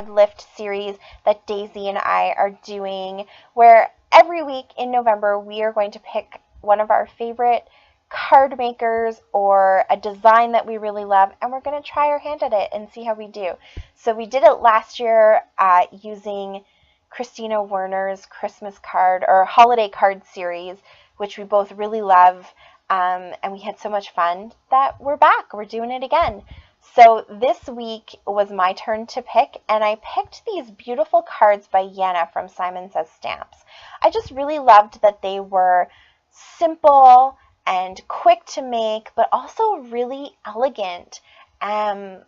card lift series that Daisy and I are doing, where every week in November we are going to pick one of our favorite card makers or a design that we really love, and we're going to try our hand at it and see how we do. So we did it last year using Christina Werner's Christmas card or holiday card series, which we both really love, and we had so much fun that we're back. We're doing it again. So this week was my turn to pick, and I picked these beautiful cards by Yana from Simon Says Stamps. I just really loved that they were simple and quick to make, but also really elegant. And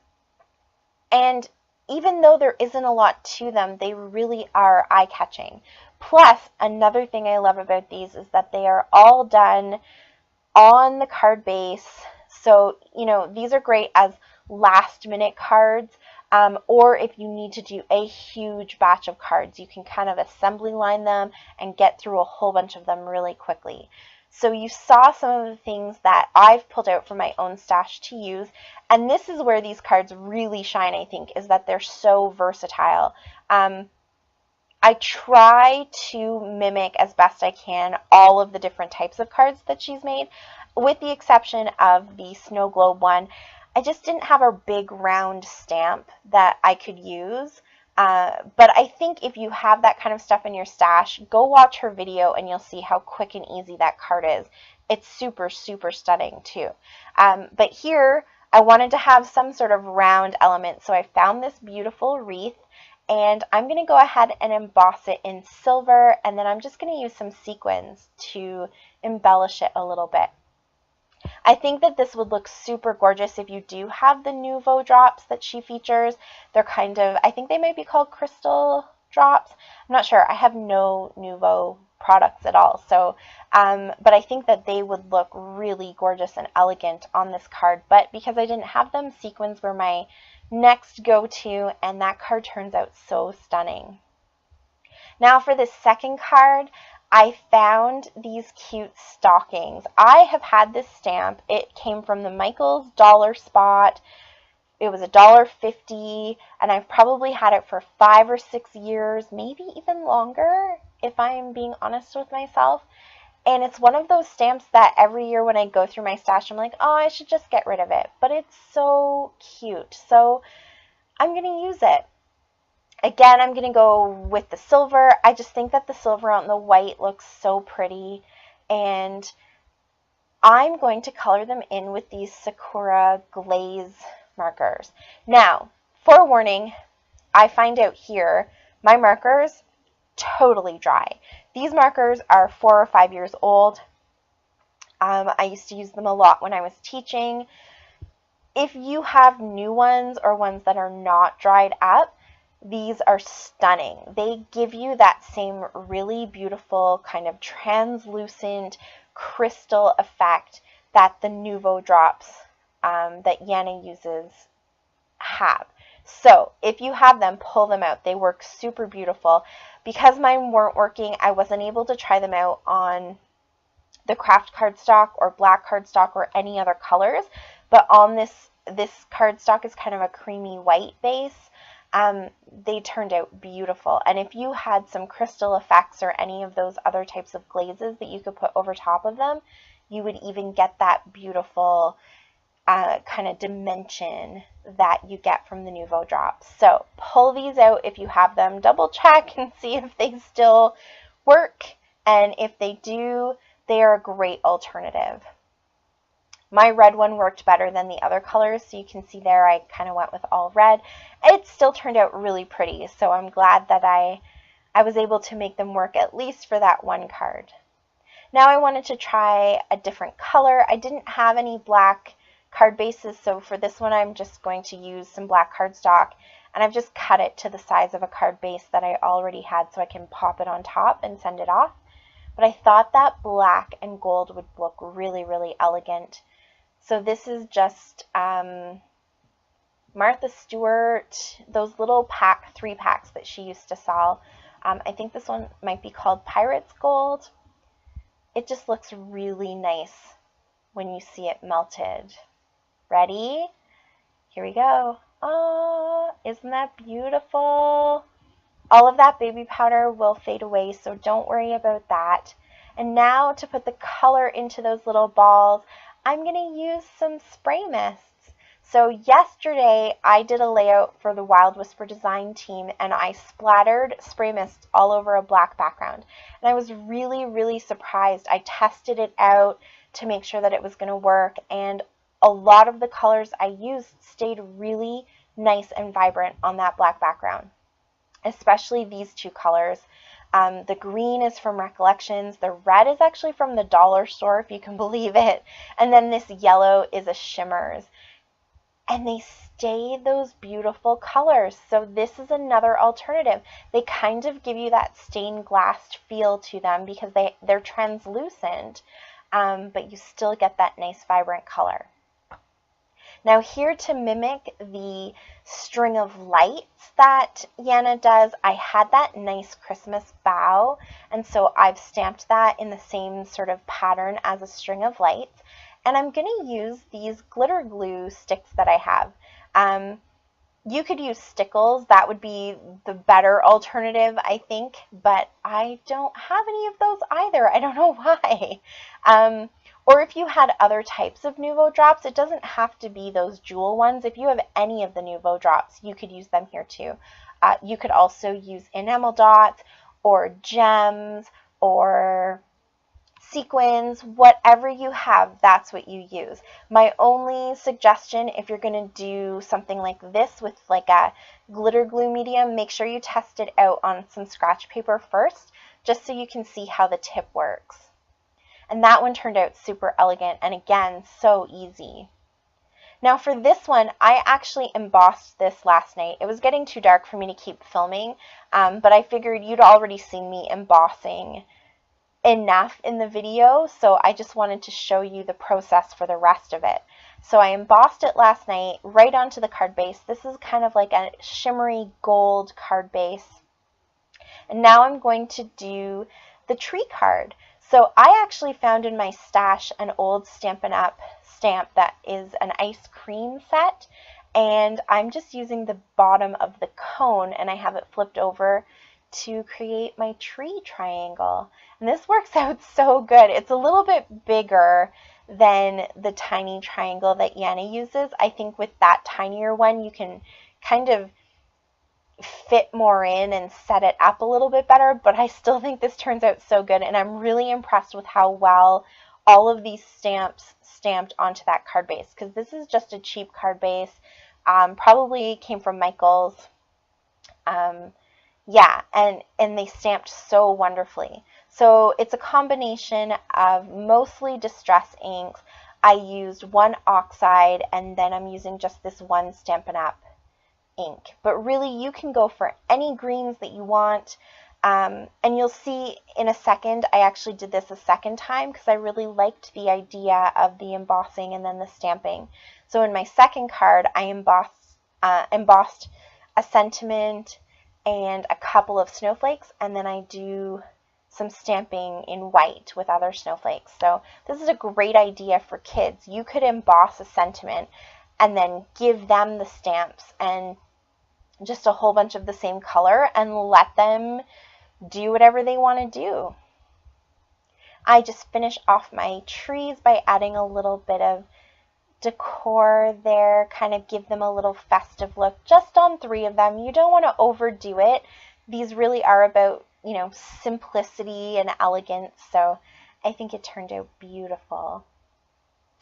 even though there isn't a lot to them, they really are eye-catching. Plus, another thing I love about these is that they are all done on the card base. So, you know, these are great as last-minute cards, or if you need to do a huge batch of cards, you can kind of assembly line them and get through a whole bunch of them really quickly. So you saw some of the things that I've pulled out from my own stash to use, and this is where these cards really shine, I think, is that they're so versatile. I try to mimic as best I can all of the different types of cards that she's made, with the exception of the snow globe one. I just didn't have a big round stamp that I could use. But I think if you have that kind of stuff in your stash, go watch her video and you'll see how quick and easy that card is. It's super, super stunning too. But here, I wanted to have some sort of round element, so I found this beautiful wreath, and I'm going to go ahead and emboss it in silver, and then I'm just going to use some sequins to embellish it a little bit. I think that this would look super gorgeous if you do have the Nouveau drops that she features. They're kind of, I think they might be called crystal drops. I'm not sure. I have no Nouveau products at all. So, but I think that they would look really gorgeous and elegant on this card. But because I didn't have them, sequins were my next go-to, and that card turns out so stunning. Now for this second card, I found these cute stockings. I have had this stamp. It came from the Michael's Dollar Spot. It was $1.50, and I've probably had it for 5 or 6 years, maybe even longer, if I'm being honest with myself. And it's one of those stamps that every year when I go through my stash, I'm like, oh, I should just get rid of it. But it's so cute, so I'm going to use it. Again, I'm going to go with the silver. I just think that the silver on the white looks so pretty. And I'm going to color them in with these Sakura glaze markers. Now, forewarning, I find out here, my markers totally dry. These markers are 4 or 5 years old. I used to use them a lot when I was teaching. If you have new ones or ones that are not dried up, these are stunning. They give you that same really beautiful kind of translucent crystal effect that the Nouveau drops that Yana uses have. So if you have them, pull them out. They work super beautiful. Because mine weren't working, I wasn't able to try them out on the craft cardstock or black cardstock or any other colors. But on this cardstock is kind of a creamy white base. They turned out beautiful. And if you had some crystal effects or any of those other types of glazes that you could put over top of them, you would even get that beautiful kind of dimension that you get from the Nouveau drops. So pull these out if you have them, double check and see if they still work. And if they do, they are a great alternative. My red one worked better than the other colors, so you can see there I kind of went with all red. It still turned out really pretty, so I'm glad that I was able to make them work at least for that one card. Now I wanted to try a different color. I didn't have any black card bases, so for this one I'm just going to use some black cardstock, and I've just cut it to the size of a card base that I already had so I can pop it on top and send it off. But I thought that black and gold would look really, really elegant. So this is just Martha Stewart, those little 3 packs that she used to sell. I think this one might be called Pirate's Gold. It just looks really nice when you see it melted. Ready? Here we go. Oh, isn't that beautiful? All of that baby powder will fade away, so don't worry about that. And now to put the color into those little balls, I'm going to use some spray mists. So yesterday I did a layout for the Wild Whisper design team and I splattered spray mist all over a black background. And I was really, really surprised. I tested it out to make sure that it was going to work, and a lot of the colors I used stayed really nice and vibrant on that black background, especially these two colors. The green is from Recollections. The red is actually from the dollar store, if you can believe it. And then this yellow is a Shimmers. And they stay those beautiful colors. So this is another alternative. They kind of give you that stained glass feel to them because they're translucent, but you still get that nice vibrant color. Now here to mimic the string of lights that Yana does, I had that nice Christmas bow, and so I've stamped that in the same sort of pattern as a string of lights. And I'm going to use these glitter glue sticks that I have. You could use stickles. That would be the better alternative, I think, but I don't have any of those either. I don't know why. Or if you had other types of Nuvo drops, it doesn't have to be those jewel ones. If you have any of the Nuvo drops, you could use them here too. You could also use enamel dots or gems or sequins. Whatever you have, that's what you use. My only suggestion, if you're going to do something like this with like a glitter glue medium, make sure you test it out on some scratch paper first, just so you can see how the tip works. And that one turned out super elegant, and again, so easy. Now for this one, I actually embossed this last night. It was getting too dark for me to keep filming, but I figured you'd already seen me embossing enough in the video, so I just wanted to show you the process for the rest of it. So I embossed it last night right onto the card base. This is kind of like a shimmery gold card base. And now I'm going to do the tree card. So I actually found in my stash an old Stampin' Up! Stamp that is an ice cream set, and I'm just using the bottom of the cone, and I have it flipped over to create my tree triangle. And this works out so good. It's a little bit bigger than the tiny triangle that Yana uses. I think with that tinier one, you can kind of fit more in and set it up a little bit better, but I still think this turns out so good, and I'm really impressed with how well all of these stamps stamped onto that card base, because this is just a cheap card base, probably came from Michael's. Yeah, and they stamped so wonderfully. So it's a combination of mostly Distress inks. I used one oxide, and then I'm using just this one Stampin' Up! Ink. But really, you can go for any greens that you want. And you'll see in a second, I actually did this a second time because I really liked the idea of the embossing and then the stamping. So in my second card, I embossed a sentiment and a couple of snowflakes, and then I do some stamping in white with other snowflakes. So this is a great idea for kids. You could emboss a sentiment and then give them the stamps and just a whole bunch of the same color and let them do whatever they want to do. I just finish off my trees by adding a little bit of decor there, kind of give them a little festive look just on 3 of them. You don't want to overdo it. These really are about, you know, simplicity and elegance, so I think it turned out beautiful.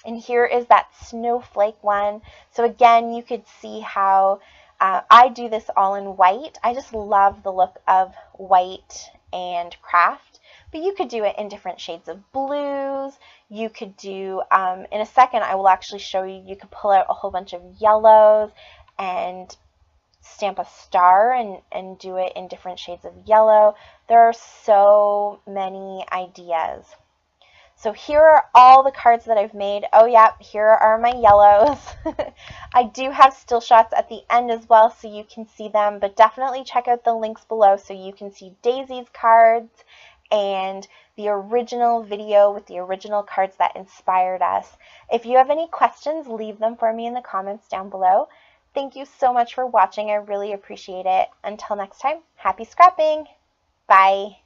And here is that snowflake one. So again, you could see how I do this all in white. I just love the look of white and craft, but you could do it in different shades of blues. You could do, in a second, I will actually show you, you could pull out a whole bunch of yellows and stamp a star and do it in different shades of yellow. There are so many ideas. So here are all the cards that I've made. Oh yeah, here are my yellows. I do have still shots at the end as well so you can see them, but definitely check out the links below so you can see Daisie's cards and the original video with the original cards that inspired us. If you have any questions, leave them for me in the comments down below. Thank you so much for watching. I really appreciate it. Until next time, happy scrapping. Bye.